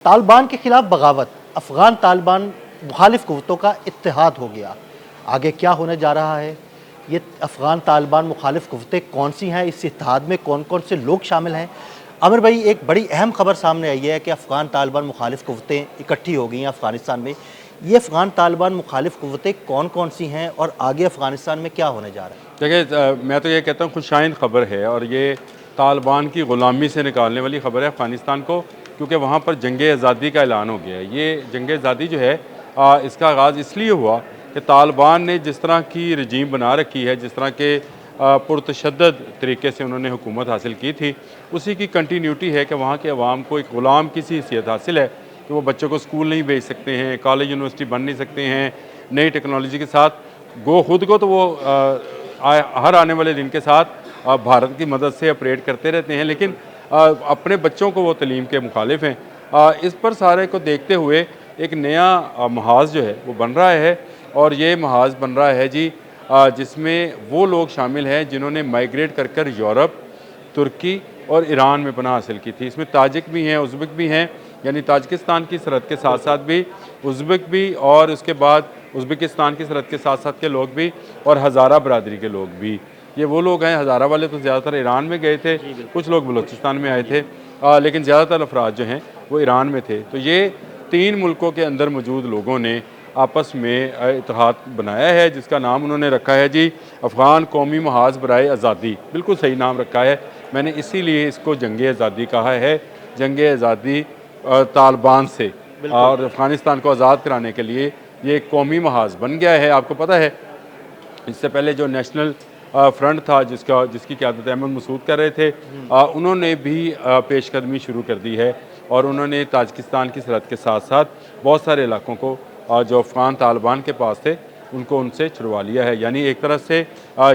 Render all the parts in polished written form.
तालिबान के खिलाफ बगावत, अफगान तालिबान मुखालिफ क़ुव्वतों का इत्तेहाद हो गया। आगे क्या होने जा रहा है? ये अफगान तालिबान मुखालिफ क़ुव्वतें कौन सी हैं? इस इत्तेहाद में कौन कौन से लोग शामिल हैं? आमिर भाई, एक बड़ी अहम खबर सामने आई है कि अफगान तालिबान मुखालिफ क़ुव्वतें इकट्ठी हो गई हैं अफ़गानिस्तान में। ये अफगान तालिबान मुखालिफ क़ुव्वतें कौन कौन सी हैं और आगे अफ़गानिस्तान में क्या होने जा रहा है? देखिए, मैं तो ये कहता हूँ खुशाइंद ख़बर है और ये तालिबान की ग़ुलामी से निकालने वाली ख़बर है अफ़गानिस्तान को, क्योंकि वहाँ पर जंग आज़ादी का ऐलान हो गया है। ये जंग आज़ादी जो है इसका आगाज़ इसलिए हुआ कि तालिबान ने जिस तरह की रजीम बना रखी है, जिस तरह के पुरतशद्दद तरीके से उन्होंने हुकूमत हासिल की थी, उसी की कंटिन्यूटी है कि वहाँ के अवाम को एक ग़ुलाम की सी हैसियत हासिल है कि वो बच्चों को स्कूल नहीं भेज सकते हैं, कॉलेज यूनिवर्सिटी बन नहीं सकते हैं, नई टेक्नोलॉजी के साथ गो खुद को तो वो हर आने वाले दिन के साथ भारत की मदद से ऑपरेट करते रहते हैं, लेकिन अपने बच्चों को वो तलीम के मुखालिफ हैं। इस पर सारे को देखते हुए एक नया महाज जो है वो बन रहा है, और ये महाज बन रहा है जी जिसमें वो लोग शामिल हैं जिन्होंने माइग्रेट कर कर यूरोप, तुर्की और ईरान में पनाह हासिल की थी। इसमें ताजिक भी हैं, उज़्बेक भी हैं, यानी ताजिकिस्तान की सरहद के साथ साथ भी उज़्बेक भी, और उसके बाद उज़्बेकिस्तान की सरहद के साथ साथ के लोग भी, और हज़ारा बरादरी के लोग भी। ये वो लोग हैं, हज़ारा वाले तो ज़्यादातर ईरान में गए थे, कुछ लोग बलूचिस्तान में आए थे, लेकिन ज़्यादातर अफराद जो हैं वो ईरान में थे। तो ये 3 मुल्कों के अंदर मौजूद लोगों ने आपस में इत्तेहाद बनाया है, जिसका नाम उन्होंने रखा है जी अफ़गान कौमी महाज बराए आज़ादी। बिल्कुल सही नाम रखा है, मैंने इसीलिए इसको जंग आज़ादी कहा है। जंग आज़ादी तालिबान से और अफ़गानिस्तान को आज़ाद कराने के लिए ये एक कौमी महाज बन गया है। आपको पता है इससे पहले जो नेशनल फ्रंट था जिसकी क़यादत अहमद मसूद कर रहे थे, उन्होंने भी पेशकदमी शुरू कर दी है, और उन्होंने ताजिकिस्तान की सरहद के साथ साथ बहुत सारे इलाकों को जो अफ़गान तालिबान के पास थे उनको उनसे छुड़वा लिया है। यानी एक तरफ से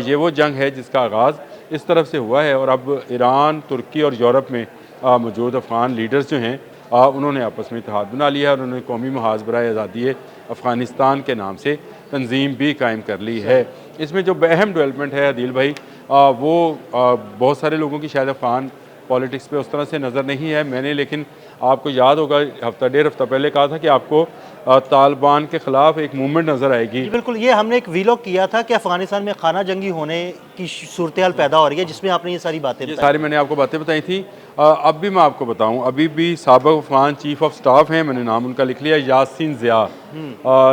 ये वो जंग है जिसका आगाज़ इस तरफ से हुआ है, और अब ईरान, तुर्की और यूरोप में मौजूद अफ़गान लीडर्स जो हैं उन्होंने आपस में इत्तेहाद बना लिया है, और उन्होंने कौमी महाज बराए आज़ादी अफ़गानिस्तान के नाम से तंजीम भी कायम कर ली है। इसमें जो अहम डेवलपमेंट है अदील भाई, वो बहुत सारे लोगों की शायद अफ़गान पॉलिटिक्स पे उस तरह से नज़र नहीं है। मैंने लेकिन आपको याद होगा हफ़्ता डेढ़ हफ़्ता पहले कहा था कि आपको तालिबान के ख़िलाफ़ एक मूवमेंट नज़र आएगी। बिल्कुल, ये हमने एक वीलॉग किया था कि अफ़गानिस्तान में खाना जंगी होने की सूरत हाल पैदा हो रही है, जिसमें आपने ये सारी बातें बताई। सारी मैंने आपको बातें बताई थी। अब भी मैं आपको बताऊं, अभी भी साबिक़ अफ़गान चीफ़ ऑफ स्टाफ हैं, मैंने नाम उनका लिख लिया, यासीन ज़िया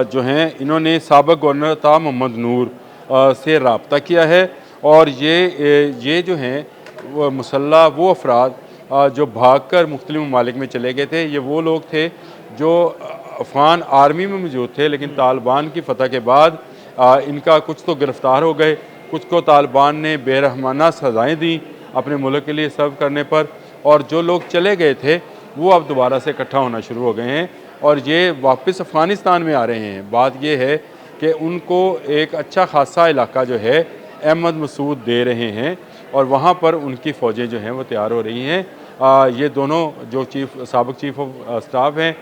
जो हैं, इन्होंने साबिक़ गवर्नर था मोहम्मद नूर से रब्ता किया है, और ये जो हैं वो मुसल्लह वो अफराद जो भागकर मुख्तलिफ़ ममालिक में चले गए थे। ये वो लोग थे जो अफ़गान आर्मी में मौजूद थे, लेकिन तालिबान की फ़तह के बाद इनका कुछ तो गिरफ़्तार हो गए, कुछ को तालिबान ने बेरहमाना सज़ाएँ दी अपने मुल्क के लिए सर्व करने पर, और जो लोग चले गए थे वो अब दोबारा से इकट्ठा होना शुरू हो गए हैं, और ये वापस अफ़गानिस्तान में आ रहे हैं। बात ये है कि उनको एक अच्छा खासा इलाका जो है अहमद मसूद दे रहे हैं, और वहाँ पर उनकी फ़ौजें जो हैं वो तैयार हो रही हैं। ये दोनों जो साबिक़ चीफ़ ऑफ स्टाफ हैं,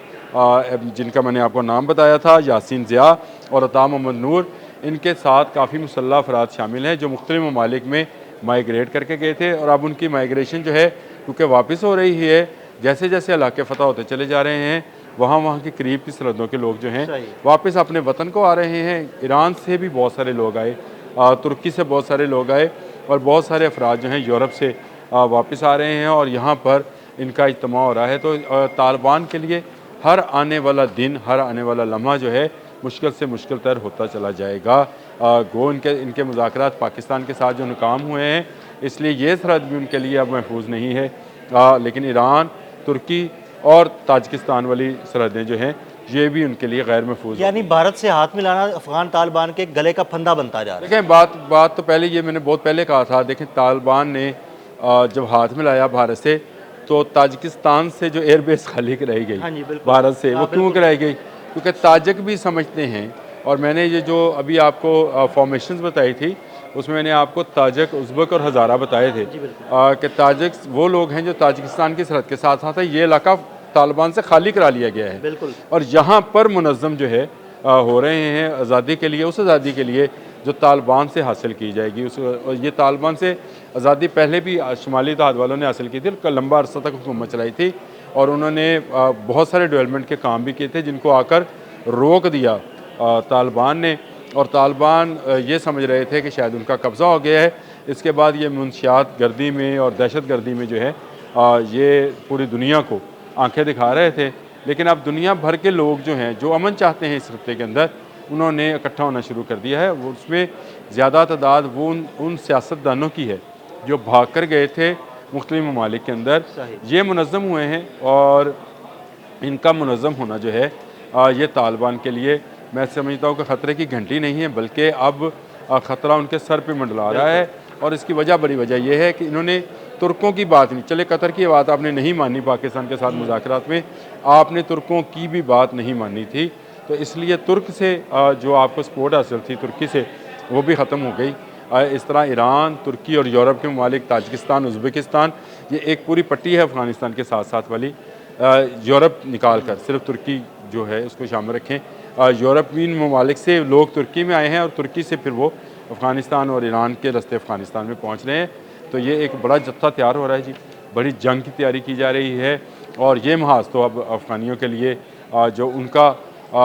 जिनका मैंने आपको नाम बताया था, यासीन ज़िया और अता मोहम्मद नूर, इनके साथ काफ़ी मुसल्लह अफराद शामिल हैं जो मुख्तलिफ़ ममालिक में माइग्रेट करके गए थे, और अब उनकी माइग्रेशन जो है क्योंकि वापस हो रही है, जैसे जैसे इलाके फ़तह होते चले जा रहे हैं, वहाँ के करीब की सरहदों के लोग जो हैं वापस अपने वतन को आ रहे हैं। ईरान से भी बहुत सारे लोग आए, तुर्की से बहुत सारे लोग आए, और बहुत सारे अफराद जो हैं यूरोप से वापस आ रहे हैं, और यहाँ पर इनका इज्तिमा हो रहा है। तो तालिबान के लिए हर आने वाला दिन, हर आने वाला लम्हा जो है मुश्किल से मुश्किल तर होता चला जाएगा। गो इनके मुज़ाकरात पाकिस्तान के साथ जो नाकाम हुए हैं, इसलिए ये सरहद भी उनके लिए अब महफूज नहीं है, लेकिन ईरान, तुर्की और ताजिकिस्तान वाली सरहदें जो हैं ये भी उनके लिए गैर महफूज। यानी भारत से हाथ मिलाना अफ़गान तालिबान के गले का फंदा बनता जा रहा है। देखें, बात तो पहले ये मैंने बहुत पहले कहा था। देखें, तालिबान ने जब हाथ मिलाया भारत से, तो ताजिकिस्तान से जो एयरबेस खाली कराई गई भारत से, वो क्यों कराई गई? क्योंकि ताजिक भी समझते हैं, और मैंने ये जो अभी आपको फॉर्मेशंस बताई थी उसमें मैंने आपको ताजिक, उज़्बेक और हज़ारा बताए थे कि ताजिक वो लोग हैं जो ताजिकिस्तान की सरहद के साथ साथ है। ये इलाका तालिबान से खाली करा लिया गया है, और यहाँ पर मुनज़्ज़म जो है हो रहे हैं आज़ादी के लिए, उस आज़ादी के लिए जो तालिबान से हासिल की जाएगी। और ये तालिबान से आज़ादी पहले भी शुमाली इत्तेहाद वालों ने हासिल की थी, लंबा अरसा तक हुकूमत चलाई थी, और उन्होंने बहुत सारे डेवलपमेंट के काम भी किए थे जिनको आकर रोक दिया तालिबान ने। और तालिबान ये समझ रहे थे कि शायद उनका कब्ज़ा हो गया है। इसके बाद ये मुनशियात गर्दी में और दहशत गर्दी में जो है ये पूरी दुनिया को आंखें दिखा रहे थे। लेकिन अब दुनिया भर के लोग जो हैं, जो अमन चाहते हैं इस खत्ते के अंदर, उन्होंने इकट्ठा होना शुरू कर दिया है। वो उसमें ज़्यादा तादाद वो उन सियासतदानों की है जो भाग कर गए थे मुख्तलिफ ममालिक के अंदर। ये मुनज़्ज़म हुए हैं और इनका मुनज़्ज़म होना जो है ये तालिबान के लिए मैं समझता हूँ कि ख़तरे की घंटी नहीं है, बल्कि अब ख़तरा उनके सर पे मंडला रहा है। और इसकी बड़ी वजह यह है कि इन्होंने तुर्कों की बात नहीं, चले कतर की बात आपने नहीं मानी पाकिस्तान के साथ मुज़ाकरात में, आपने तुर्कों की भी बात नहीं मानी थी। तो इसलिए तुर्क से जो आपको सपोर्ट हासिल थी तुर्की से, वो भी ख़त्म हो गई। इस तरह ईरान, तुर्की और यूरोप के ममालिक, ताजिकिस्तान, उज़्बेकिस्तान, ये एक पूरी पट्टी है अफ़गानिस्तान के साथ साथ वाली। यूरोप निकाल कर सिर्फ तुर्की जो है उसको शामिल रखें। यूरोपियन ममालिक से लोग तुर्की में आए हैं और तुर्की से फिर वो अफ़गानिस्तान और ईरान के रास्ते अफ़गानिस्तान में पहुँच रहे हैं। तो ये एक बड़ा जत्था तैयार हो रहा है जी, बड़ी जंग की तैयारी की जा रही है। और ये महाज तो अब अफ़गानियों के लिए जो उनका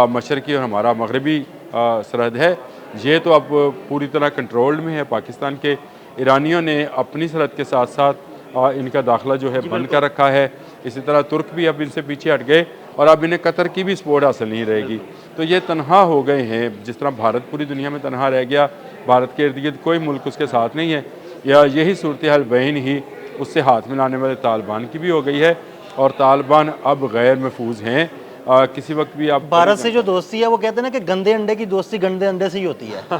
मशरक़ी और हमारा मगरबी सरहद है, ये तो अब पूरी तरह कंट्रोल्ड में है पाकिस्तान के। ईरानियों ने अपनी सरहद के साथ साथ इनका दाखिला जो है बंद कर रखा है। इसी तरह तुर्क भी अब इनसे पीछे हट गए और अब इन्हें कतर की भी सपोर्ट हासिल नहीं रहेगी। तो ये तनहा हो गए हैं, जिस तरह भारत पूरी दुनिया में तनहा रह गया, भारत के इर्द गिर्द कोई मुल्क उसके साथ नहीं है, या यही सूरत हाल बहन ही उससे हाथ मिलाने वाले तालिबान की भी हो गई है। और तालिबान अब गैर महफूज हैं। किसी वक्त भी आप भारत से जो दोस्ती है वो कहते हैं ना कि गंदे अंडे की दोस्ती गंदे अंडे से ही होती है।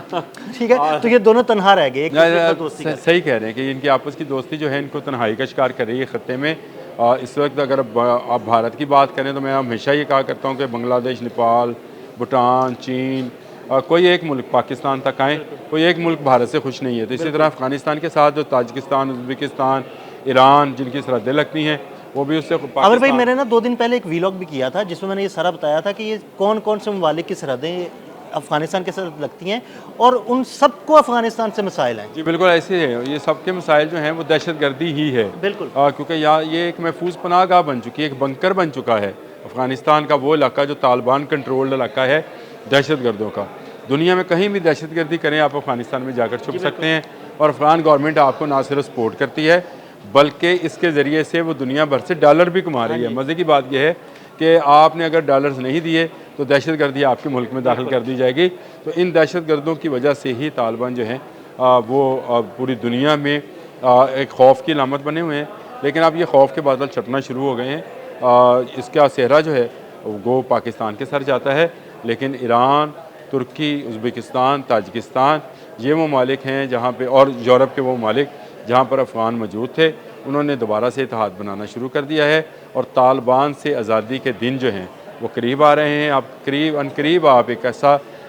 ठीक है, तो ये दोनों तनहा रह गए, एक दूसरे के साथ दोस्ती करते सही कह रहे हैं कि इनकी आपस की दोस्ती जो है इनको तन्हाई का शिकार कर रही है खत्ते में। इस वक्त अगर आप भारत की बात करें तो मैं हमेशा ये कहा करता हूँ कि बांग्लादेश, नेपाल, भूटान, चीन, कोई एक मुल्क पाकिस्तान तक आए, कोई एक मुल्क भारत से खुश नहीं है। तो इसी तरह अफ़गानिस्तान के साथ जो ताजिकिस्तान, उज़्बेकिस्तान, ईरान जिनकी सरहदें लगती हैं, वो भी उससे अगर भाई मैंने ना 2 दिन पहले एक वीलॉग भी किया था जिसमें मैंने ये सारा बताया था कि ये कौन कौन से ममालिक की सरहदें अफ़गानिस्तान के साथ लगती हैं और उन सबको अफ़गानिस्तान से मसाइल हैं। जी बिल्कुल ऐसे है। ये सबके मसाइल जो हैं वो दहशत गर्दी ही है। बिल्कुल। क्योंकि यहाँ ये एक महफूज पनाहगाह बन चुकी है, एक बंकर बन चुका है अफ़गानिस्तान का वो इलाका जो तालिबान कंट्रोल्ड इलाका है दहशत गर्दों का। दुनिया में कहीं भी दहशत गर्दी करें आप अफ़गानिस्तान में जाकर छुप सकते हैं। और अफ़गान गवर्नमेंट आपको ना सिर्फ सपोर्ट करती है बल्कि इसके ज़रिए से वो दुनिया भर से डॉलर भी कमा रही है। मज़े की बात यह है कि आपने अगर डॉलर्स नहीं दिए तो दहशत गर्दी आपके मुल्क में दाखिल कर दी जाएगी। तो इन दहशत गर्दों की वजह से ही तालिबान जो हैं वो पूरी दुनिया में एक खौफ की अलामत बने हुए हैं। लेकिन अब ये खौफ के बादल छटना शुरू हो गए हैं। इसका सेहरा जो है वो पाकिस्तान के सर जाता है। लेकिन ईरान, तुर्की, उज़्बेकिस्तान, ताजिकिस्तान ये ममालिक हैं जहाँ पे, और यूरोप के वो ममालिक जहाँ पर अफ़गान मौजूद थे, उन्होंने दोबारा से इत्तेहाद बनाना शुरू कर दिया है। और तालिबान से आज़ादी के दिन जो हैं वो करीब आ रहे हैं। अब अनकरीब आप एक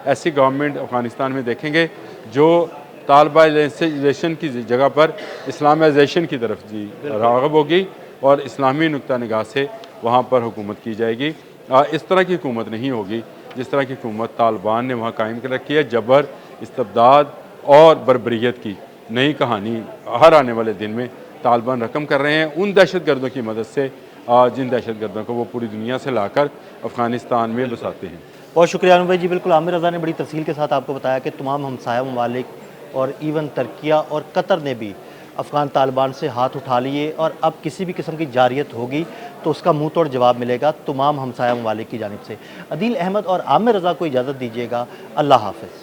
ऐसी गवर्नमेंट अफ़गानिस्तान में देखेंगे जो तालिबाइजेशन की जगह पर इस्लामाइजेशन की तरफ जी राग़िब होगी और इस्लामी नुक्ता निगाह से वहाँ पर हुकूमत की जाएगी। इस तरह की हुकूमत नहीं होगी जिस तरह की हुकूमत तालिबान ने वहाँ कायम कर रखी है। जबर, इस्तबदाद और बर्बरियत की नई कहानी हर आने वाले दिन में तालिबान रकम कर रहे हैं उन दहशत गर्दों की मदद से, जिन दहशत गर्दों को वो पूरी दुनिया से लाकर अफ़गानिस्तान में बसाते हैं। बहुत शुक्रिया अनु भाई जी। बिल्कुल आमिर रज़ा ने बड़ी तफसील के साथ आपको बताया कि तमाम हमसाया ममालिक और इवन तुर्किया और कतर ने भी अफ़गान तालिबान से हाथ उठा लिए और अब किसी भी किस्म की जारियत होगी तो उसका मुंह तोड़ जवाब मिलेगा तमाम हमसाया ममालिक की जानिब से। अदील अहमद और आमिर रज़ा को इजाज़त दीजिएगा। अल्लाह हाफ़िज़।